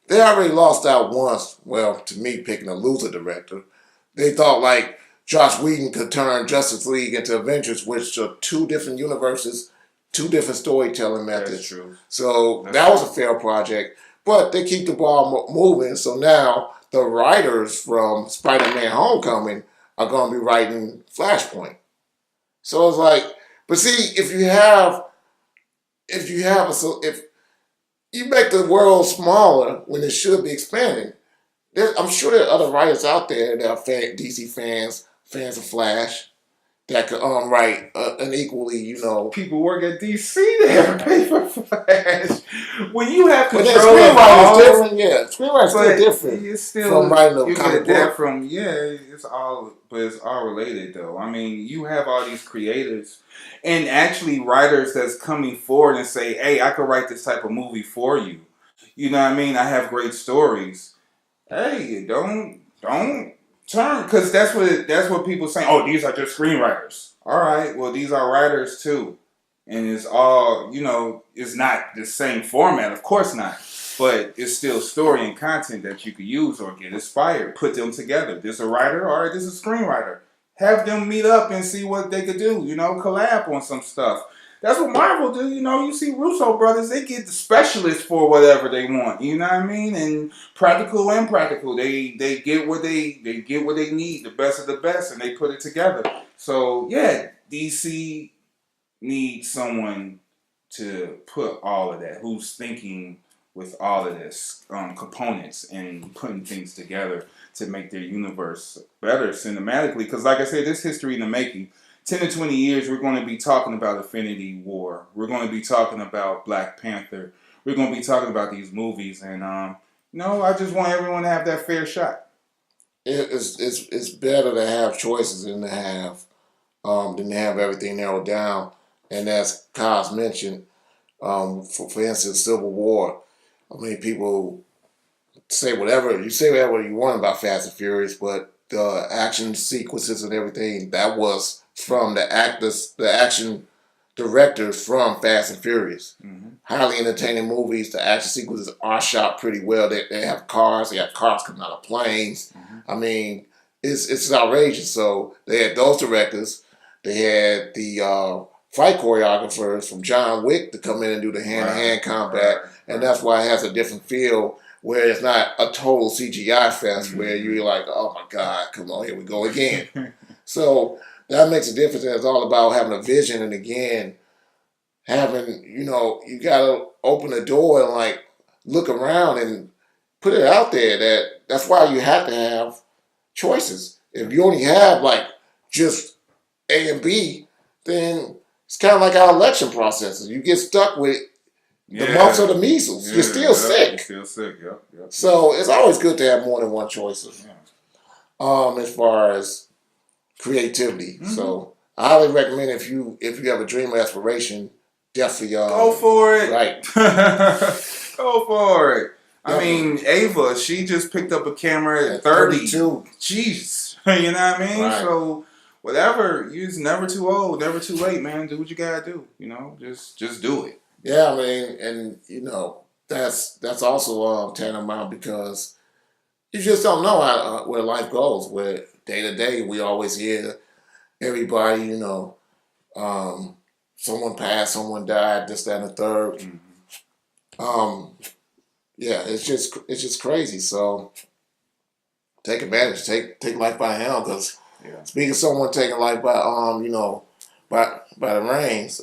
they already lost out once. Well, to me, picking a loser director, they thought like Joss Whedon could turn Justice League into Avengers, which are two different universes, two different storytelling methods. That's true. So that was a failed project, but they keep the ball moving. So now the writers from Spider-Man: Homecoming are going to be writing Flashpoint. So it's like, but see, if you make the world smaller when it should be expanding, I'm sure there are other writers out there that are DC fans of Flash, that could write an equally, People work at DC to have pay for Flash. When you have But control then of all, screenwriting is still different. It's still from writing a you comic get that book. from it's all related though. I mean, you have all these creators and actually writers that's coming forward and say, "Hey, I could write this type of movie for you." You know what I mean? I have great stories. Hey, don't turn, because that's what people saying. Oh, these are just screenwriters. All right, well, these are writers too, and it's all it's not the same format, of course not, but it's still story and content that you could use or get inspired. Put them together. This a writer, all right, this is a screenwriter. Have them meet up and see what they could do. Collab on some stuff. That's what Marvel do. You see Russo brothers, they get the specialists for whatever they want. You know what I mean? And practical and impractical. They get what they need, the best of the best, and they put it together. So yeah, DC needs someone to put all of that, who's thinking with all of this components and putting things together to make their universe better cinematically. Because like I said, this history in the making. 10 to 20 years, we're going to be talking about Infinity War. We're going to be talking about Black Panther. We're going to be talking about these movies. And, I just want everyone to have that fair shot. It's better to have choices than to have everything narrowed down. And as Kyle's mentioned, for instance, Civil War, I mean, people say whatever you want about Fast and Furious, but the action sequences and everything, that was from the action directors from Fast and Furious. Mm-hmm. Highly entertaining movies. The action sequences are shot pretty well. They have cars. They have cars coming out of planes. Mm-hmm. I mean, it's outrageous. So they had those directors. They had the fight choreographers from John Wick to come in and do the hand-to-hand combat. And that's why it has a different feel, where it's not a total CGI fest where you're like, oh my God, come on, here we go again. So that makes a difference. And it's all about having a vision, and again, having, you gotta open the door and like look around and put it out there. That's why you have to have choices. If you only have like just A and B, then it's kind of like our election processes. You get stuck with the mumps or the measles. You're still sick. You're still sick, yep. So it's always good to have more than one choice. As far as creativity. Mm-hmm. So I highly recommend if you have a dream or aspiration definitely go for it. Right. Go for it. I Definitely. mean, Ava, she just picked up a camera at 32. Jeez. You know what I mean? Right. So whatever, you're never too old, never too late, man. Do what you gotta do. You know, just do it. Yeah, I mean, and you know, that's also tantamount because you just don't know how where life goes. Where day to day, we always hear everybody, you know, someone passed, someone died, this, that, and the third. Mm-hmm. Yeah, it's just crazy. So take advantage, take life by the hand. Because speaking of someone taking life by you know, by the reins,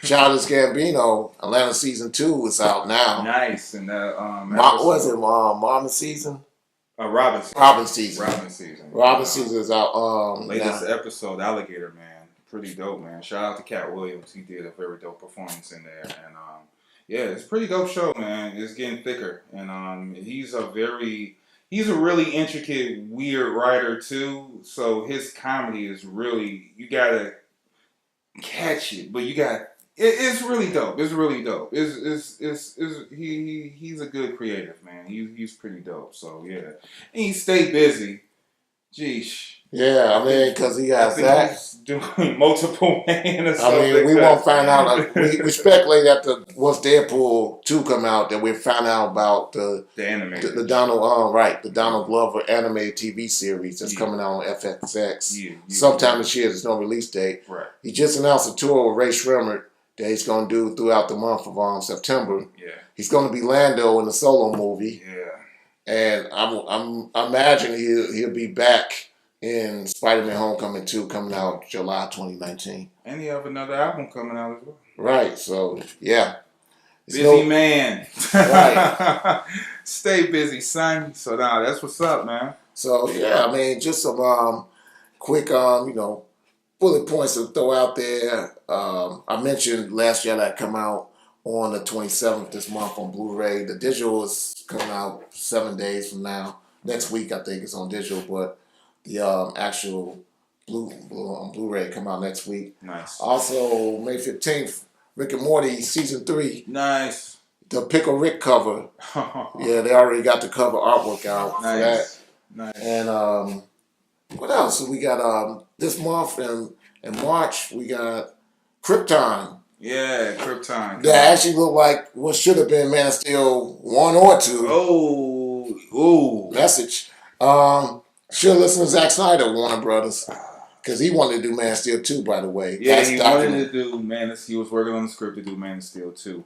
Childish Gambino, Atlanta season 2 is out now. Nice. And Was it Marvin season? Robin season. Robin season. Robin season is out. Latest episode, Alligator Man, pretty dope, man. Shout out to Cat Williams, he did a very dope performance in there, and yeah, it's a pretty dope show, man. It's getting thicker, and he's a really intricate, weird writer too. So his comedy is really, you gotta catch it, but it's really dope. It's really dope. He's a good creative, man. He's pretty dope. So yeah, and he stayed busy. Jeez. Yeah, I mean, because he has that. He's doing multiple man or something. I mean, we won't find out. We speculate after once Deadpool 2 come out that we find out about the animated, the Donald the Donald Glover animated TV series that's coming out on FXX sometime this year. There's no release date. Right. He just announced a tour with Ray Shrimmer that he's going to do throughout the month of September. Yeah. He's going to be Lando in the Solo movie. Yeah. And I imagine he'll be back in Spider-Man Homecoming 2 coming out July 2019. And he have another album coming out as well. Right, so yeah. Busy man. Right. Stay busy, son. So now that's what's up, man. So yeah, I mean, just some quick you know, bullet points to throw out there. I mentioned Last Jedi come out on the 27th this month on Blu-ray. The digital is coming out 7 days from now. Next week, I think it's on digital, but the actual Blu-ray come out next week. Nice. Also, May 15th, Rick and Morty season 3. Nice. The Pickle Rick cover. Yeah, they already got the cover artwork out. Nice. For that. Nice. And what else? We got this month in March we got Krypton. Yeah, Krypton. That actually looked like what should have been Man of Steel 1 or 2. Oh, Message. Should listen to Zack Snyder, Warner Brothers, because he wanted to do Man of Steel 2, by the way. Yeah, he wanted to do Man of Steel. He was working on the script to do Man of Steel 2.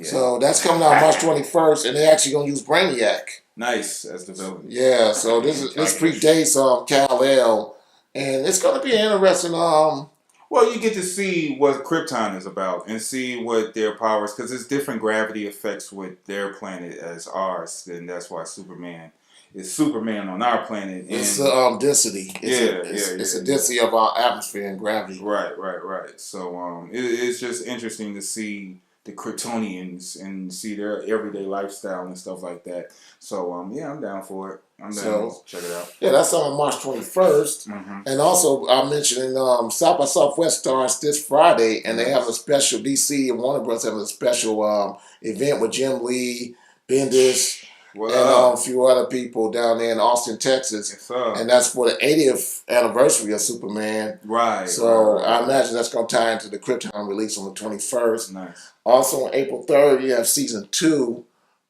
So that's coming out March 21st, and they're actually going to use Brainiac. Nice, as the villain. Yeah, so this predates Kal-El, and it's going to be interesting. Well, you get to see what Krypton is about and see what their powers, because it's different gravity effects with their planet as ours, and that's why Superman is Superman on our planet. And it's density. It's a density of our atmosphere and gravity. Right. So it's just interesting to see the Kryptonians and see their everyday lifestyle and stuff like that. So yeah, I'm down for it. I'm down. Check it out. Yeah, that's on March 21st. Mm-hmm. And also, I'm mentioning South by Southwest starts this Friday, and they have a special, DC and Warner Bros. Having a special event with Jim Lee, Bendis, and a few other people down there in Austin, Texas. Yes, sir. And that's for the 80th anniversary of Superman. Right. So I imagine that's going to tie into the Krypton release on the 21st. Nice. Also on April 3rd, you have season 2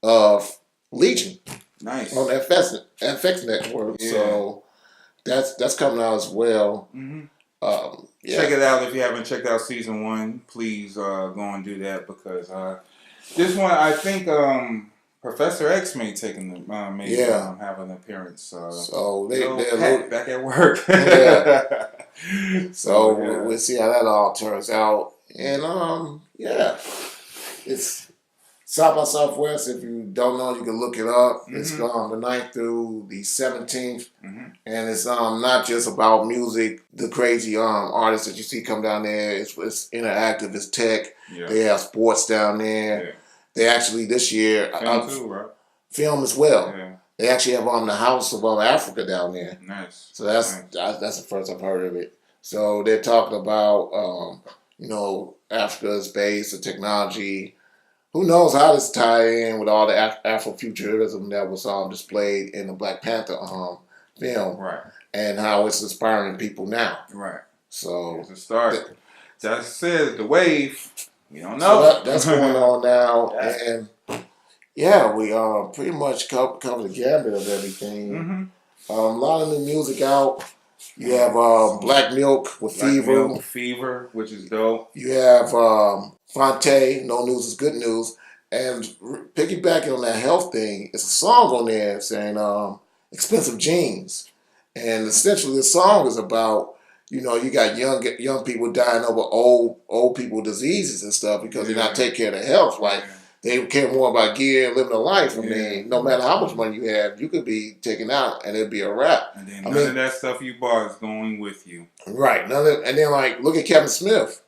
of Legion. Nice. On FX Network. Yeah. So that's coming out as well. Mm-hmm. Yeah. Check it out if you haven't checked out season 1. Please go and do that, because this one, I think Professor X may have an appearance. So they're back at work. Yeah. So we'll see how that all turns out. And yeah, it's South by Southwest. If you don't know, you can look it up. Mm-hmm. It's the 9th through the 17th, mm-hmm. and it's not just about music. The crazy artists that you see come down there. It's interactive. It's tech. Yeah. They have sports down there. Yeah. They actually this year film too, right? Film as well. Yeah. They actually have the House of Africa down there. Nice. So that's the first I've heard of it. So they're talking about Africa is based, the technology. Who knows how this tie in with all the Afrofuturism that was displayed in the Black Panther film, Right. and how it's inspiring people now. Right. So it's a start. Just said the wave. We don't know. So that's going on now, and yeah, we pretty much cover the gambit of everything. A lot of new music out. You have Black Milk with Fever, which is dope. You have Fonte, No News is Good News. And piggybacking on that health thing, it's a song on there saying expensive jeans. And essentially this song is about, you got young people dying over old people diseases and stuff because they're not taking care of their health. Like, they care more about gear and living a life. I mean, no matter how much money you have, you could be taken out and it'd be a wrap. And then none of that stuff you bought is going with you. Right. And then, like, look at Kevin Smith.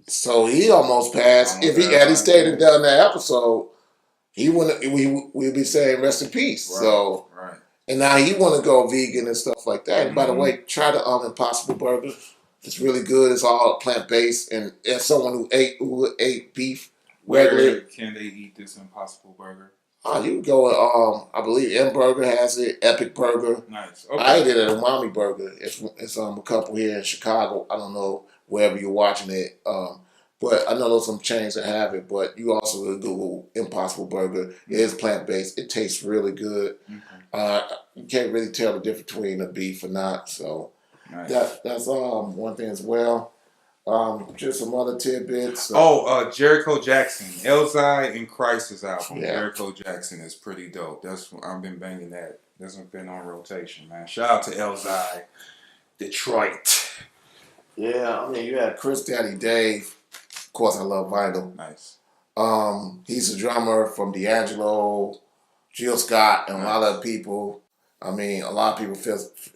So he almost passed. If he had stayed and done that episode, he wouldn't. We'd be saying rest in peace. Right. So, and now he want to go vegan and stuff like that. And by the way, try the Impossible Burger. It's really good. It's all plant based. And as someone who ate beef regularly, can they eat this Impossible Burger? You can go. I believe M Burger has it. Epic Burger. Nice. Okay. I ate it at Umami Burger. It's a couple here in Chicago. I don't know wherever you're watching it. But I know there's some chains that have it. But you also will Google Impossible Burger. It is plant based. It tastes really good. You can't really tell the difference between the beef or not. So that's one thing as well. Just some other tidbits. Jericho Jackson, Elzai and Crisis album. Yeah. Jericho Jackson is pretty dope. I've been banging that. That's been on rotation, man. Shout out to Elzai, Detroit. Yeah, I mean, you had Chris Daddy Dave. Of course, I love Vinyl. Nice. He's a drummer from D'Angelo, Jill Scott, and a lot of people. I mean, a lot of people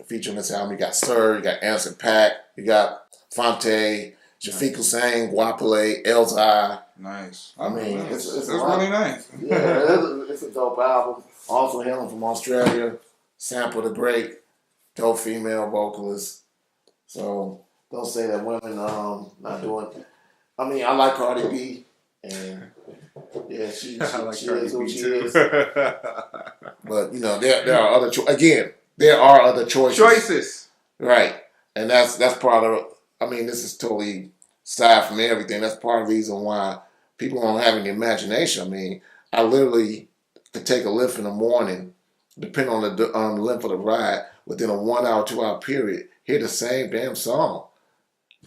feature on this album. You got Sir, you got Anderson .Paak, you got Fonte, Shafiq Hussein, Guapale, Elzai. Nice. I mean, it's really nice. Yeah, it's a dope album. Also hailing from Australia, Sample the Great, dope female vocalist. So don't say that women not doing. I mean, I like Cardi B, and yeah, she is who she is. But there are other there are other choices. Right, and that's part of. I mean, this is totally aside from everything. That's part of the reason why people don't have any imagination. I mean, I literally could take a lift in the morning, depending on the length of the ride, within a 1 hour, 2 hour period, hear the same damn song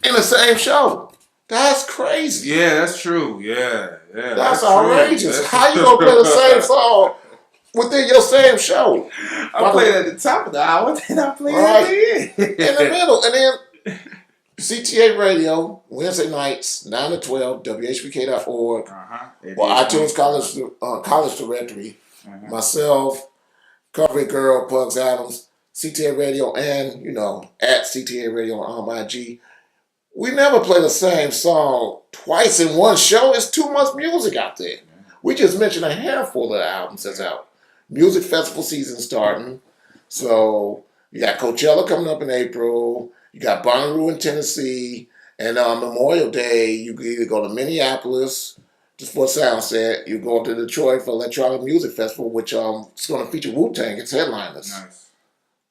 in the same show. That's crazy. Yeah, that's true. Yeah. That's outrageous. How you gonna play the same song within your same show? I played at the top of the hour, then I played at the end. In the middle, and then CTA Radio, Wednesday nights, 9 to 12, WHBK.org, or iTunes College Directory. Myself, Cover Girl, Pugs Adams, CTA Radio, and, at CTA Radio on IG. We never play the same song twice in one show. It's too much music out there. We just mentioned a handful of the albums that's out. Music festival season starting. So you got Coachella coming up in April. You got Bonnaroo in Tennessee. And on Memorial Day, you can either go to Minneapolis, just for Soundset. You go to Detroit for Electronic Music Festival, which is going to feature Wu-Tang as headliners. Nice.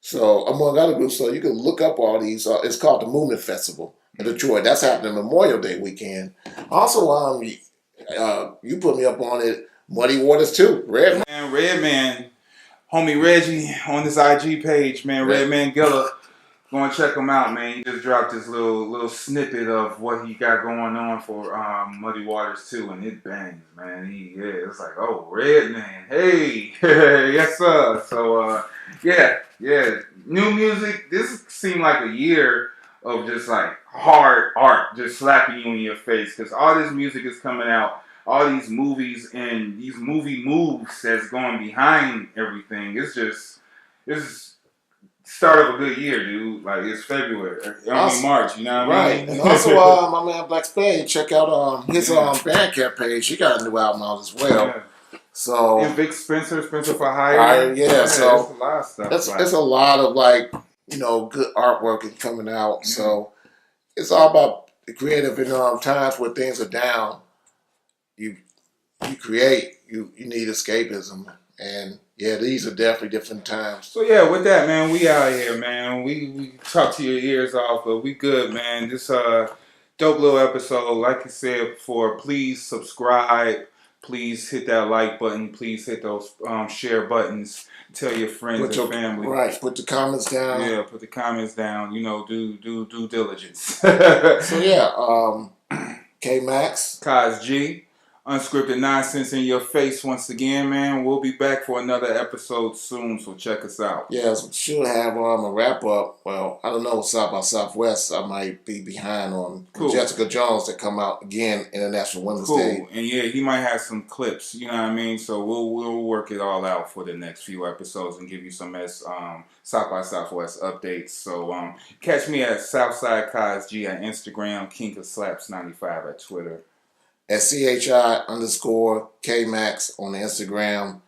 So among other groups, so you can look up all these. It's called the Movement Festival in Detroit. That's happening Memorial Day weekend. Also, you put me up on it. Muddy Waters too. Redman, homie Reggie on his IG page, man. Redman Gilla. Go and check him out, man. He just dropped this little snippet of what he got going on for Muddy Waters too, and it bangs, man. It's like, oh, Redman, hey, yes sir. So yeah, new music. This seemed like a year of just like hard art, just slapping you in your face, because all this music is coming out, all these movies and these movie moves that's going behind everything. It's start of a good year, dude. Like, it's February. March, you know what I mean? And also, my man Black Spade, check out his Bandcamp page. He got a new album out as well. Yeah. So, and Vic Spencer for Hire. Yeah, so it's a lot of stuff. It's a lot of good artwork is coming out. Mm-hmm. So it's all about creative in times where things are down. You create. You need escapism, and yeah, these are definitely different times. So yeah, with that, man, we out here, man. We talk to your ears off, but we good, man. This dope little episode. Like I said before, please subscribe. Please hit that like button. Please hit those share buttons. Tell your friends and family. Right. Put the comments down. Yeah, put the comments down. You know, do due diligence. So yeah, K Max, Kaz G, Unscripted Nonsense in your face once again, man. We'll be back for another episode soon, so check us out. Yes, we should have a wrap up. Well, I don't know, South by Southwest. I might be behind on Jessica Jones that come out again International Women's Day. And yeah, he might have some clips. You know what I mean? So we'll work it all out for the next few episodes and give you some South by Southwest updates. So catch me at Southside Kaz G at Instagram, King of Slaps 95 at Twitter. At CHI_KMax on Instagram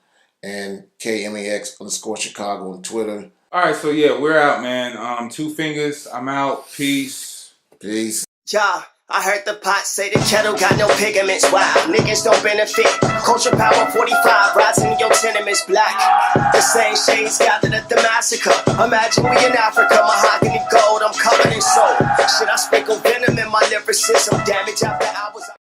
and KMAX_Chicago on Twitter. Alright, so yeah, we're out, man. Two fingers, I'm out. Peace. Peace. Ja, I heard the pot say the kettle got no pigments. Wow, niggas don't benefit. Culture power 45, rising in your tenements black. The same shades gathered at the massacre. Imagine we in Africa, mahogany gold, I'm covered in soul. Shit, I sprinkle venom in my lyricism. Damage after hours.